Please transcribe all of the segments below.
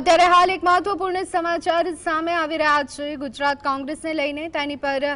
અત્યારે હાલ એક મહત્વપૂર્ણ સમાચાર સામે આવી રહ્યા છે ગુજરાત કોંગ્રેસને લઈને તેની પર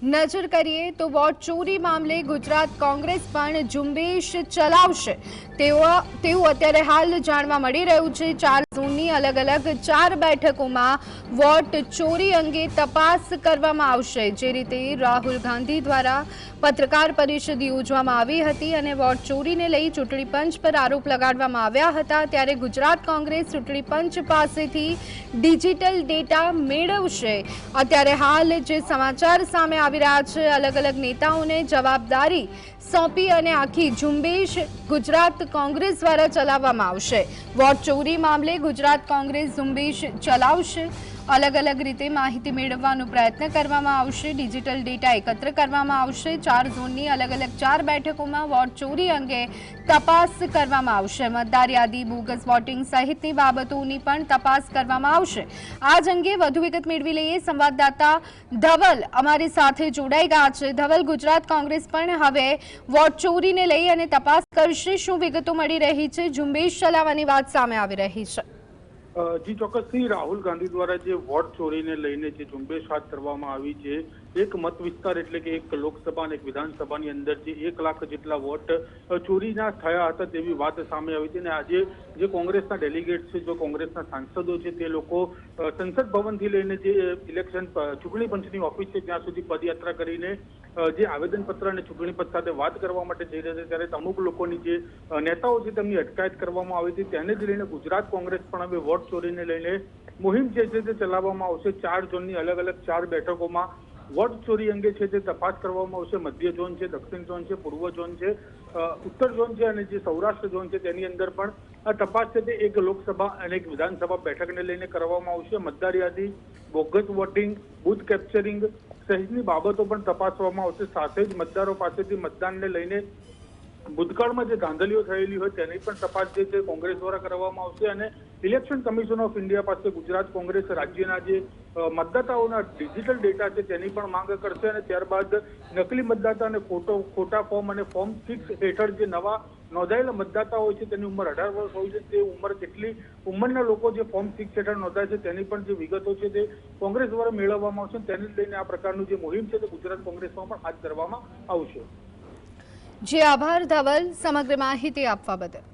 નજર કરીએ તો વોટ ચોરી મામલે ગુજરાત કોંગ્રેસ પણ ઝુંબેશ ચલાવશે તેવું અત્યારે હાલ જાણવા મળી રહ્યું છે। 4 ઝોનની અલગ અલગ 4 બેઠકોમાં વોટ ચોરી અંગે તપાસ કરવામાં આવશે। જે રીતે રાહુલ ગાંધી દ્વારા પત્રકાર પરિષદ યોજવામાં આવી હતી અને વોટ ચોરીને લઈ ચૂંટણી પંચ પર આરોપ લગાડવામાં આવ્યા હતા, ત્યારે ગુજરાત કોંગ્રેસ ચૂંટણી પંચ પાસેથી ડિજિટલ ડેટા મેળવશે। અત્યારે હાલ જે સમાચાર સામે આવી રહ્યા છે, અલગ અલગ નેતાઓને જવાબદારી સોંપી અને આખી ઝુંબેશ ગુજરાત કોંગ્રેસ દ્વારા ચલાવવામાં આવશે। વોટ ચોરી મામલે ગુજરાત કોંગ્રેસ ઝુંબેશ ચલાવશે। અલગ અલગ રીતે માહિતી મેળવવાનો પ્રયત્ન કરવામાં આવશે, ડિજિટલ ડેટા એકત્ર કરવામાં આવશે। 4 ઝોનની અલગ અલગ 4 બેઠકોમાં વોટ ચોરી અંગે તપાસ કરવામાં આવશે। મતદાર યાદી, બોગસ વોટિંગ સહિતની બાબતોની પણ તપાસ કરવામાં આવશે। આ અંગે વધુ વિગત મેળવી લઈએ। સંવાદદાતા ધવલ અમારી સાથે જોડાઈ ગયા છે। ધવલ, ગુજરાત કોંગ્રેસ પણ હવે વોટ ચોરીને લઈ અને તપાસ કરશે, શું વિગતો મળી રહી છે? ઝુંબેશ ચલાવવાની વાત સામે આવી રહી છે। જી ચોક્કસથી રાહુલ ગાંધી દ્વારા જે વોટ ચોરીને લઈને જે ઝુંબેશ હાથ ધરવામાં આવી છે, એક મત વિસ્તાર એટલે કે એક લોકસભા અને એક વિધાનસભાની અંદર જે 1 લાખ જેટલા વોટ ચોરીના થયા હતા તેવી વાત સામે આવી હતી અને આજે જે કોંગ્રેસના ડેલિગેટ છે, જો કોંગ્રેસના સાંસદો છે, તે લોકો સંસદ ભવનથી લઈને જે ઇલેક્શન ચૂંટણી પંચની ઓફિસ છે ત્યાં સુધી પદયાત્રા કરીને જે આવેદનપત્ર અને ચૂંટણી પંચ સાથે વાત કરવા માટે જઈ રહ્યા છે, ત્યારે અમુક લોકોની જે નેતાઓ છે તેમની અટકાયત કરવામાં આવી હતી। તેને જ લઈને ગુજરાત કોંગ્રેસ પણ હવે વોટ ચોરીને લઈને મુહિમ જે છે તે ચલાવવામાં આવશે। 4 ઝોનની અલગ અલગ 4 બેઠકોમાં વોટ ચોરી અંગે છે તે તપાસ કરવામાં આવશે। મધ્ય ઝોન છે, દક્ષિણ ઝોન છે, પૂર્વ ઝોન છે, ઉત્તર ઝોન છે અને જે સૌરાષ્ટ્ર ઝોન છે તેની અંદર પણ આ તપાસ છે તે એક લોકસભા અને એક વિધાનસભા બેઠકને લઈને કરવામાં આવશે। મતદાર યાદી, બોગસ વોટિંગ, બૂથ કેપ્ચરિંગ સહિતની બાબતો પણ તપાસવામાં આવશે। સાથે જ મતદારો પાસેથી મતદાનને લઈને ભૂતકાળમાં જે ધાંધલીઓ થયેલી હોય તેની પણ તપાસ જે છે કોંગ્રેસ દ્વારા કરવામાં આવશે અને ઇલેક્શન કમિશન ઓફ ઇન્ડિયા પાસે ગુજરાત કોંગ્રેસ રાજ્યના જે મતદાતાઓના ડિજિટલ ડેટા છે તેની પણ માંગ કરશે અને ત્યારબાદ નકલી મતદાતા અને ખોટા ફોર્મ અને ફોર્મ 6 હેઠળ જે નવા નોંધાયેલા મતદાતા હોય છે તેની ઉંમર 18 વર્ષ હોય છે, તે ઉંમર કેટલી ઉંમરના લોકો જે ફોર્મ 6 હેઠળ નોંધાય છે તેની પણ જે વિગતો છે તે કોંગ્રેસ દ્વારા મેળવવામાં આવશે। તેને લઈને આ પ્રકારનું જે મુહિમ છે તે ગુજરાત કોંગ્રેસમાં પણ હાથ ધરવામાં આવશે। જી આભાર ધવલ, સમગ્ર માહિતી આપવા બદલ।